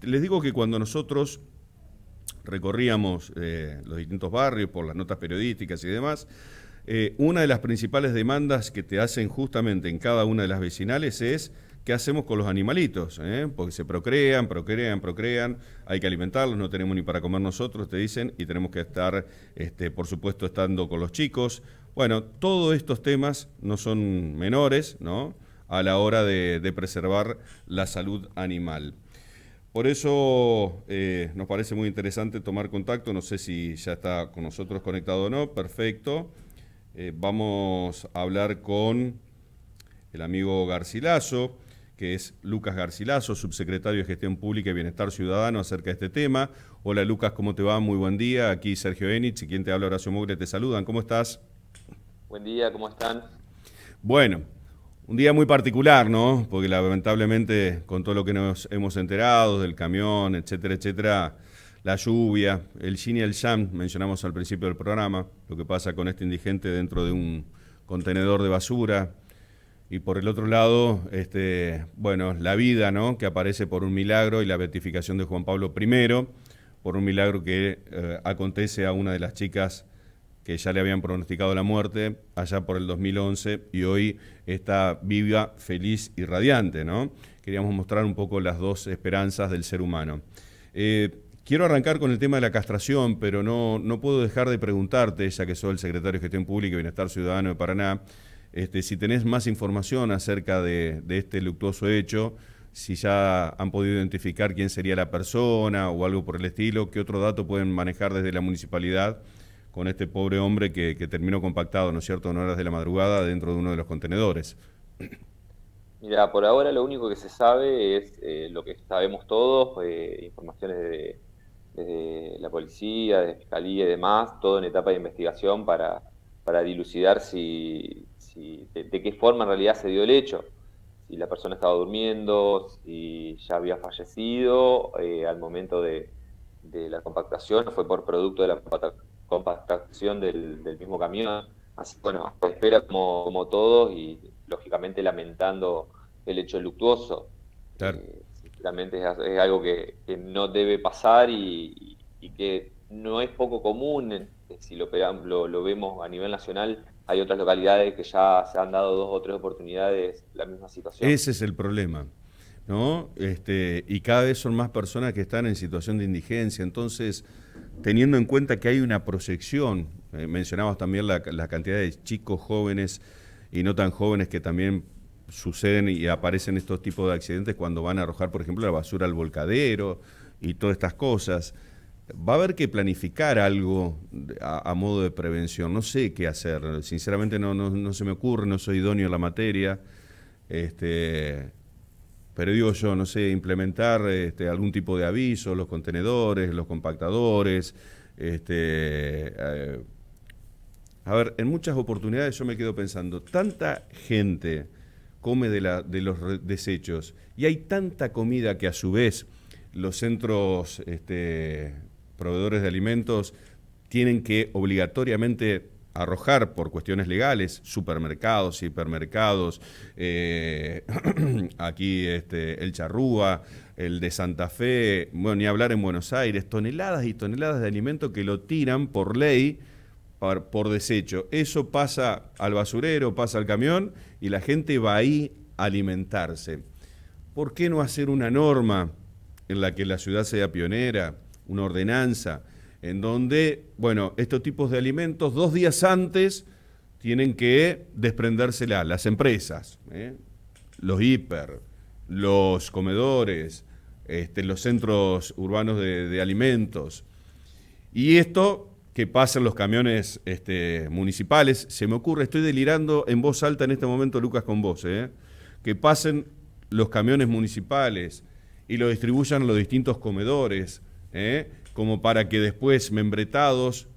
Les digo que cuando nosotros recorríamos los distintos barrios por las notas periodísticas y demás, una de las principales demandas que te hacen justamente en cada una de las vecinales es qué hacemos con los animalitos, porque se procrean, hay que alimentarlos, no tenemos ni para comer nosotros, te dicen, y tenemos que estar, por supuesto, estando con los chicos. Bueno, todos estos temas no son menores, ¿no?, a la hora de preservar la salud animal. Por eso nos parece muy interesante tomar contacto, no sé si ya está con nosotros conectado o no, perfecto. Vamos a hablar con el amigo Garcilaso, que es Lucas Garcilaso, subsecretario de Gestión Pública y Bienestar Ciudadano, acerca de este tema. Hola Lucas, ¿cómo te va? Muy buen día. Aquí Sergio Enich y quien te habla, Horacio Mogre, te saludan. ¿Cómo estás? Buen día, ¿cómo están? Bueno, un día muy particular, ¿no? Porque lamentablemente con todo lo que nos hemos enterado del camión, etcétera, etcétera, la lluvia, el yin y el yang, mencionamos al principio del programa, lo que pasa con este indigente dentro de un contenedor de basura. Y por el otro lado, bueno, la vida, ¿no?, que aparece por un milagro y la beatificación de Juan Pablo I, por un milagro que acontece a una de las chicas que ya le habían pronosticado la muerte allá por el 2011 y hoy está viva, feliz y radiante, ¿no? Queríamos mostrar un poco las dos esperanzas del ser humano. Quiero arrancar con el tema de la castración, pero no puedo dejar de preguntarte, ya que soy el secretario de Gestión Pública y Bienestar Ciudadano de Paraná, si tenés más información acerca de este luctuoso hecho, si ya han podido identificar quién sería la persona o algo por el estilo, qué otro dato pueden manejar desde la municipalidad con este pobre hombre que terminó compactado, ¿no es cierto?, en horas de la madrugada dentro de uno de los contenedores. Mira, por ahora lo único que se sabe es lo que sabemos todos, informaciones de la policía, de fiscalía y demás, todo en etapa de investigación para dilucidar de qué forma en realidad se dio el hecho. Si la persona estaba durmiendo, si ya había fallecido al momento de la compactación, fue por producto de la compactación del mismo camión. Así que bueno, se espera como todos y lógicamente lamentando el hecho luctuoso. Claro. Sinceramente es algo que no debe pasar y que no es poco común. Si lo vemos a nivel nacional, hay otras localidades que ya se han dado 2 o 3 oportunidades la misma situación. Ese es el problema, ¿no? Y cada vez son más personas que están en situación de indigencia. Entonces, teniendo en cuenta que hay una proyección, mencionabas también la cantidad de chicos jóvenes y no tan jóvenes que también suceden y aparecen estos tipos de accidentes cuando van a arrojar, por ejemplo, la basura al volcadero y todas estas cosas. Va a haber que planificar algo a modo de prevención. No sé qué hacer. Sinceramente no se me ocurre, no soy idóneo en la materia. Pero digo yo, no sé, implementar algún tipo de aviso, los contenedores, los compactadores. A ver, en muchas oportunidades yo me quedo pensando, tanta gente come de los desechos y hay tanta comida que a su vez los centros proveedores de alimentos tienen que obligatoriamente arrojar por cuestiones legales, supermercados, hipermercados, aquí el Charrúa, el de Santa Fe, bueno, ni hablar en Buenos Aires, toneladas y toneladas de alimento que lo tiran por ley, por desecho. Eso pasa al basurero, pasa al camión y la gente va ahí a alimentarse. ¿Por qué no hacer una norma en la que la ciudad sea pionera, una ordenanza, en donde, bueno, estos tipos de alimentos 2 días antes tienen que desprendérsela las empresas, los hiper, los comedores, los centros urbanos de alimentos? Y esto que pasen los camiones municipales, se me ocurre, estoy delirando en voz alta en este momento, Lucas, con vos, que pasen los camiones municipales y lo distribuyan a los distintos comedores, como para que después, membretados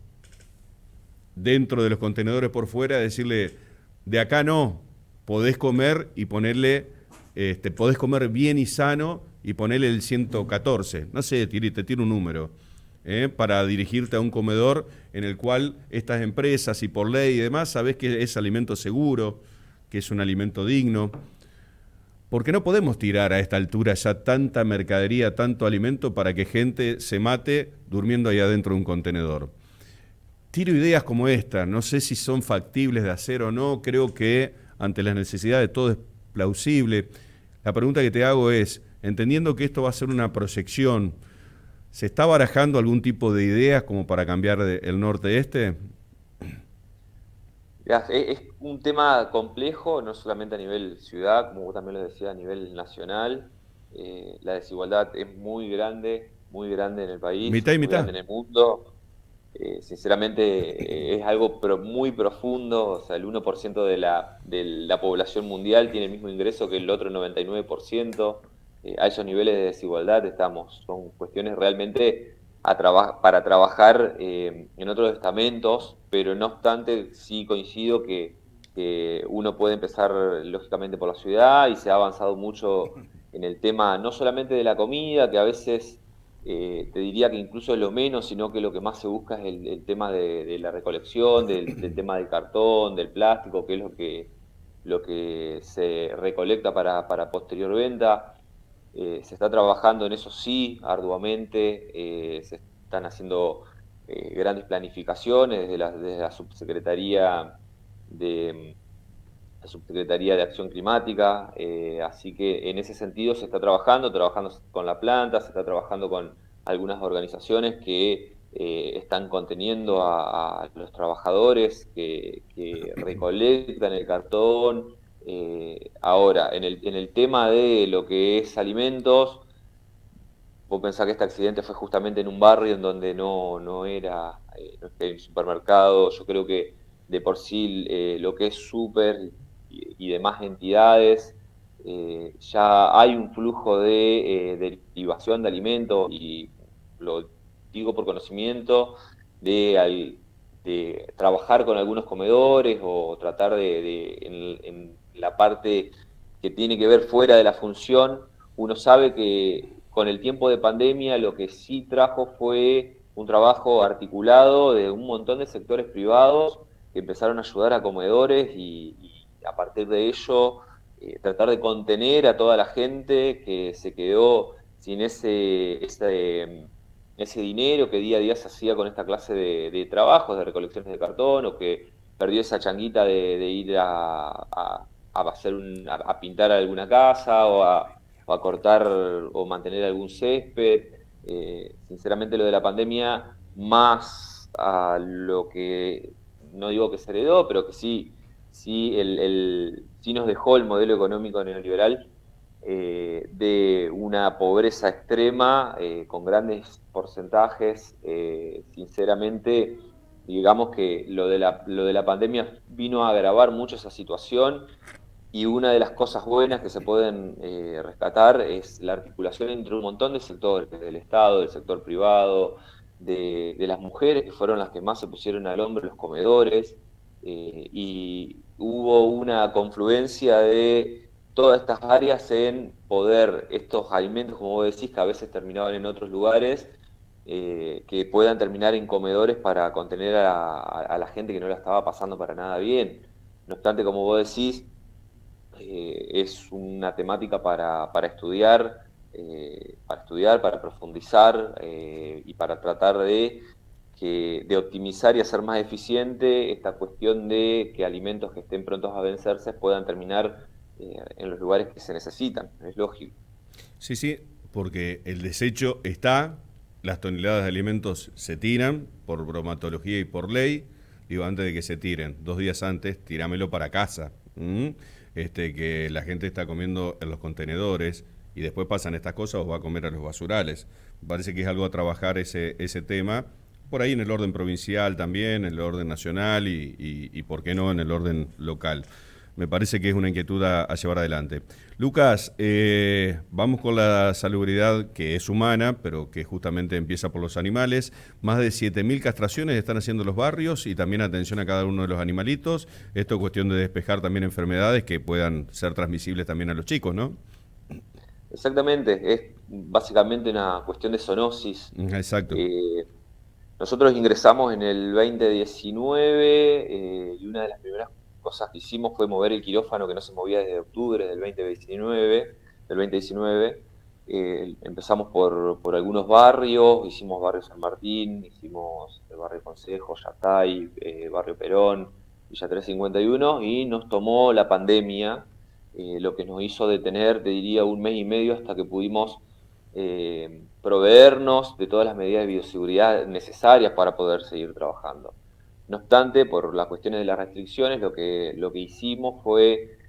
dentro de los contenedores por fuera, decirle, de acá no, podés comer y ponerle, podés comer bien y sano y ponerle el 114, no sé, te tiro un número, para dirigirte a un comedor en el cual estas empresas y por ley y demás, sabés que es alimento seguro, que es un alimento digno. porque no podemos tirar a esta altura ya tanta mercadería, tanto alimento para que gente se mate durmiendo ahí adentro de un contenedor. Tiro ideas como esta, no sé si son factibles de hacer o no, creo que ante las necesidades todo es plausible. La pregunta que te hago es, entendiendo que esto va a ser una proyección, ¿se está barajando algún tipo de ideas como para cambiar el norte-este? Es un tema complejo, no solamente a nivel ciudad, como vos también lo decías, a nivel nacional. La desigualdad es muy grande en el país, Mitad y muy grande mitad. en el mundo. Sinceramente, es algo muy profundo. O sea, el 1% de la población mundial tiene el mismo ingreso que el otro 99%. A esos niveles de desigualdad estamos. Son cuestiones realmente para trabajar en otros estamentos, pero no obstante, sí coincido que uno puede empezar lógicamente por la ciudad y se ha avanzado mucho en el tema no solamente de la comida, que a veces te diría que incluso es lo menos, sino que lo que más se busca es el tema de la recolección, del tema del cartón, del plástico, que es lo que se recolecta para posterior venta. Se está trabajando en eso sí, arduamente, se están haciendo grandes planificaciones desde la de, Subsecretaría de Acción Climática, así que en ese sentido se está trabajando con la planta, se está trabajando con algunas organizaciones que están conteniendo a los trabajadores que recolectan el cartón. Ahora, en el tema de lo que es alimentos, vos pensás que este accidente fue justamente en un barrio en donde no era, no es que hay un supermercado. Yo creo que de por sí lo que es súper y demás entidades, ya hay un flujo de derivación de alimentos, y lo digo por conocimiento, de trabajar con algunos comedores o tratar en la parte que tiene que ver fuera de la función. Uno sabe que con el tiempo de pandemia lo que sí trajo fue un trabajo articulado de un montón de sectores privados que empezaron a ayudar a comedores y a partir de ello tratar de contener a toda la gente que se quedó sin ese dinero que día a día se hacía con esta clase de trabajos, de recolecciones de cartón, o que perdió esa changuita de ir a pintar alguna casa o a cortar o mantener algún césped. Sinceramente, lo de la pandemia, más a lo que, no digo que se heredó, pero que sí nos dejó el modelo económico neoliberal de una pobreza extrema con grandes porcentajes. Sinceramente, digamos que lo de la pandemia vino a agravar mucho esa situación, y una de las cosas buenas que se pueden rescatar es la articulación entre un montón de sectores, del Estado, del sector privado, de las mujeres, que fueron las que más se pusieron al hombro en los comedores, y hubo una confluencia de todas estas áreas en poder estos alimentos, como vos decís, que a veces terminaban en otros lugares, que puedan terminar en comedores para contener a la gente que no la estaba pasando para nada bien. No obstante, como vos decís, es una temática para estudiar, para profundizar y para tratar de optimizar y hacer más eficiente esta cuestión de que alimentos que estén prontos a vencerse puedan terminar en los lugares que se necesitan. Es lógico. Sí, sí, porque el desecho está, las toneladas de alimentos se tiran por bromatología y por ley. Digo, antes de que se tiren, 2 días antes, tirámelo para casa. Que la gente está comiendo en los contenedores y después pasan estas cosas o va a comer a los basurales. Me parece que es algo a trabajar ese tema, por ahí en el orden provincial también, en el orden nacional y por qué no, en el orden local. Me parece que es una inquietud a llevar adelante. Lucas, vamos con la salubridad que es humana, pero que justamente empieza por los animales. Más de 7.000 castraciones están haciendo los barrios y también atención a cada uno de los animalitos. Esto es cuestión de despejar también enfermedades que puedan ser transmisibles también a los chicos, ¿no? Exactamente, es básicamente una cuestión de zoonosis. Exacto. Nosotros ingresamos en el 2019 y una de las primeras cosas que hicimos fue mover el quirófano que no se movía desde octubre del 2019. Empezamos por algunos barrios, hicimos Barrio San Martín, hicimos el Barrio Consejo, Yatay, Barrio Perón, Villa 351, y nos tomó la pandemia, lo que nos hizo detener, te diría, 1 mes y medio hasta que pudimos proveernos de todas las medidas de bioseguridad necesarias para poder seguir trabajando. No obstante, por las cuestiones de las restricciones, lo que hicimos fue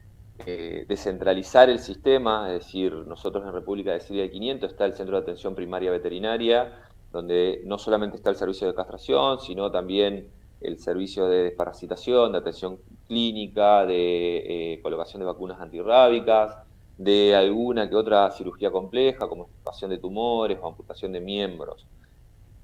descentralizar el sistema, es decir, nosotros en República de Siria de 500 está el Centro de Atención Primaria Veterinaria, donde no solamente está el servicio de castración, sino también el servicio de desparasitación, de atención clínica, de colocación de vacunas antirrábicas, de alguna que otra cirugía compleja, como extirpación de tumores o amputación de miembros.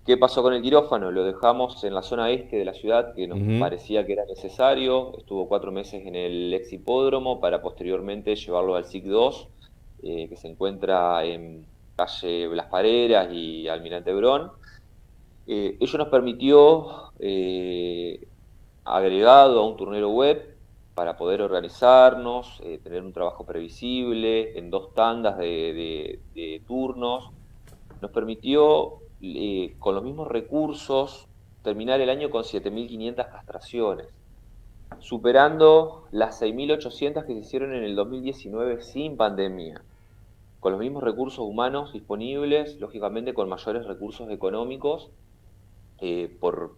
¿Qué pasó con el quirófano? Lo dejamos en la zona este de la ciudad, que nos parecía que era necesario. Estuvo 4 meses en el ex hipódromo para posteriormente llevarlo al SIC 2, que se encuentra en calle Las Pareras y Almirante Brón. Ello nos permitió, agregado a un turnero web, para poder organizarnos, tener un trabajo previsible en 2 tandas de turnos. Nos permitió, con los mismos recursos, terminar el año con 7.500 castraciones, superando las 6.800 que se hicieron en el 2019 sin pandemia, con los mismos recursos humanos disponibles, lógicamente con mayores recursos económicos, por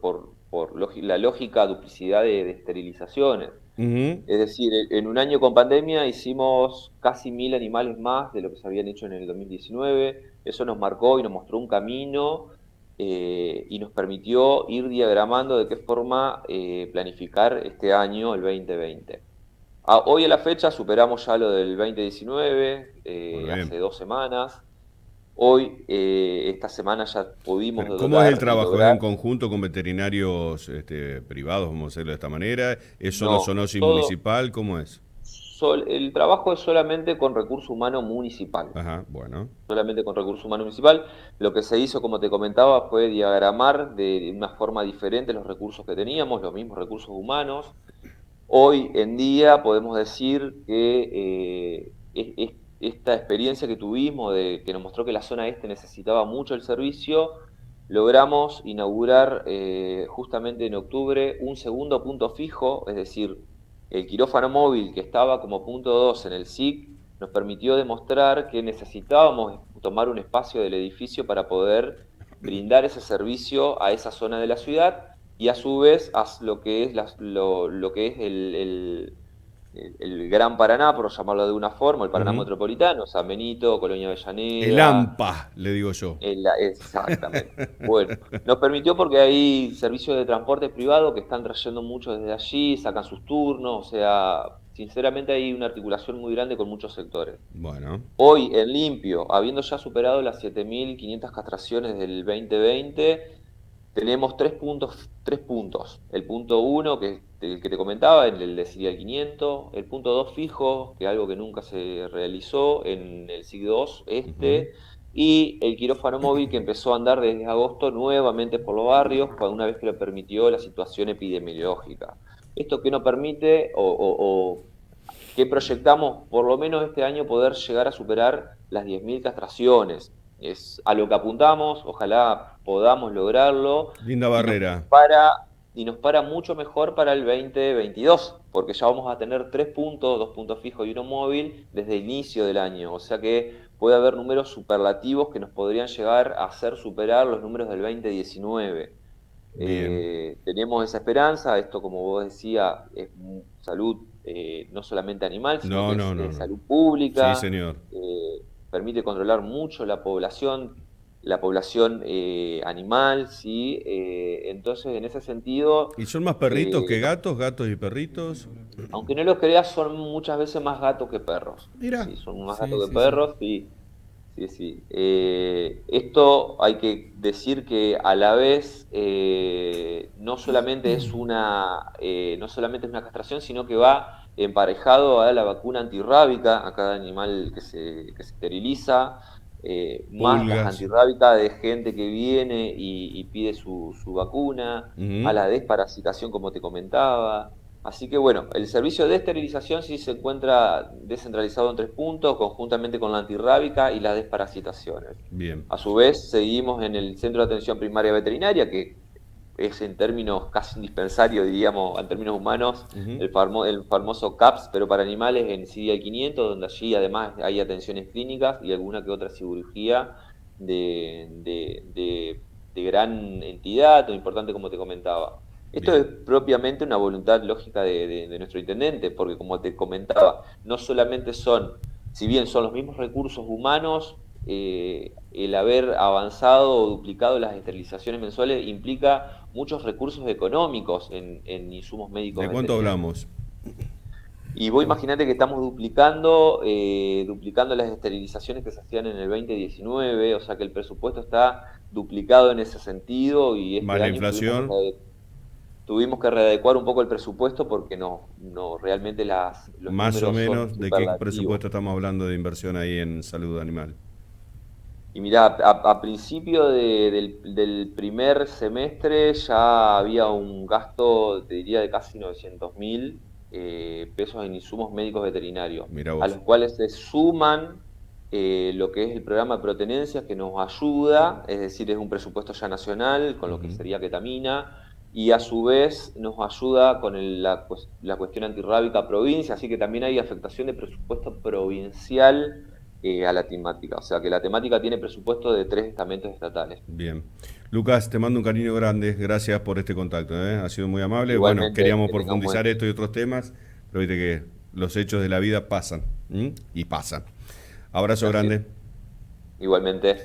la lógica duplicidad de esterilizaciones. Es decir, en un año con pandemia hicimos casi 1.000 animales más de lo que se habían hecho en el 2019. Eso nos marcó y nos mostró un camino, y nos permitió ir diagramando de qué forma planificar este año, el 2020. Hoy a la fecha superamos ya lo del 2019, hace 2 semanas. Hoy, esta semana ya pudimos ¿Cómo es el lograr trabajo? ¿Es en conjunto con veterinarios privados, vamos a decirlo de esta manera? ¿Es solo No, zoonosis todo, municipal? ¿Cómo es? el trabajo es solamente con recurso humano municipal. Ajá, bueno. Solamente con recurso humano municipal. Lo que se hizo, como te comentaba, fue diagramar de una forma diferente los recursos que teníamos, los mismos recursos humanos. Hoy en día podemos decir que esta experiencia que tuvimos, que nos mostró que la zona este necesitaba mucho el servicio, logramos inaugurar justamente en octubre un segundo punto fijo, es decir, el quirófano móvil que estaba como punto 2 en el SIC, nos permitió demostrar que necesitábamos tomar un espacio del edificio para poder brindar ese servicio a esa zona de la ciudad, y a su vez lo que es, lo que es el Gran Paraná, por llamarlo de una forma, el Paraná metropolitano, San Benito, Colonia El Avellaneda. AMPA, le digo yo. Exactamente. Bueno, nos permitió porque hay servicios de transporte privado que están trayendo mucho desde allí, sacan sus turnos, o sea, sinceramente hay una articulación muy grande con muchos sectores. Bueno. Hoy, en limpio, habiendo ya superado las 7.500 castraciones del 2020, tenemos 3 puntos. El punto 1, que es el que te comentaba, en el de Siria 500. El punto 2 fijo, que es algo que nunca se realizó, en el SIG 2 y el quirófano móvil, que empezó a andar desde agosto nuevamente por los barrios, una vez que lo permitió la situación epidemiológica. Esto que nos permite, o que proyectamos por lo menos este año, poder llegar a superar las 10.000 castraciones. Es a lo que apuntamos, ojalá podamos lograrlo. Linda barrera. Y nos para mucho mejor para el 2022, porque ya vamos a tener 3 puntos, 2 puntos fijos y uno móvil desde el inicio del año. O sea que puede haber números superlativos que nos podrían llegar a hacer superar los números del 2019. Tenemos esa esperanza. Esto, como vos decías, es salud, no solamente animal, sino que es salud pública. Sí, señor. Permite controlar mucho la población animal, ¿sí? Entonces, en ese sentido... ¿Y son más perritos que gatos, gatos y perritos? Aunque no lo creas, son muchas veces más gatos que perros. Mira. Sí, son más Sí, gatos que sí, sí. perros, sí. Sí, sí. Esto hay que decir que a la vez no solamente es una castración, sino que va emparejado a la vacuna antirrábica a cada animal que se esteriliza, más las Pulgas. antirrábicas de gente que viene y pide su vacuna, a la desparasitación, como te comentaba. Así que bueno, el servicio de esterilización sí se encuentra descentralizado en 3 puntos, conjuntamente con la antirrábica y las desparasitaciones. Bien. A su vez, seguimos en el Centro de Atención Primaria Veterinaria, que es en términos casi indispensario, diríamos, en términos humanos, Ujú. el famoso CAPS, pero para animales en CDI 500, donde allí además hay atenciones clínicas y alguna que otra cirugía de gran entidad o importante, como te comentaba. Esto es Bien. propiamente una voluntad lógica de nuestro intendente, porque como te comentaba, no solamente son, si bien son los mismos recursos humanos, el haber avanzado o duplicado las esterilizaciones mensuales implica muchos recursos económicos en insumos médicos ¿De cuánto veterinarios. hablamos? Y vos imaginate que estamos duplicando las esterilizaciones que se hacían en el 2019, o sea que el presupuesto está duplicado en ese sentido y Más este la año inflación, tuvimos que readecuar un poco el presupuesto porque realmente los más o números son menos, ¿de qué superlativos. presupuesto estamos hablando de inversión ahí en salud animal? Y mirá, a principio del primer semestre ya había un gasto, te diría, de casi 900.000 pesos en insumos médicos veterinarios, Mira a vos. los cuales se suman lo que es el programa de protenencias que nos ayuda, es decir, es un presupuesto ya nacional con lo que Ujú. sería ketamina, y a su vez nos ayuda con la cuestión antirrábica provincia, así que también hay afectación de presupuesto provincial a la temática. O sea que la temática tiene presupuesto de 3 estamentos estatales. Bien. Lucas, te mando un cariño grande. Gracias por este contacto, ¿eh? Ha sido muy amable. Bueno, Igualmente, queríamos que tenga un buen... profundizar esto y otros temas, pero viste que los hechos de la vida pasan. ¿M? Y pasan. Abrazo Así es. grande. Igualmente.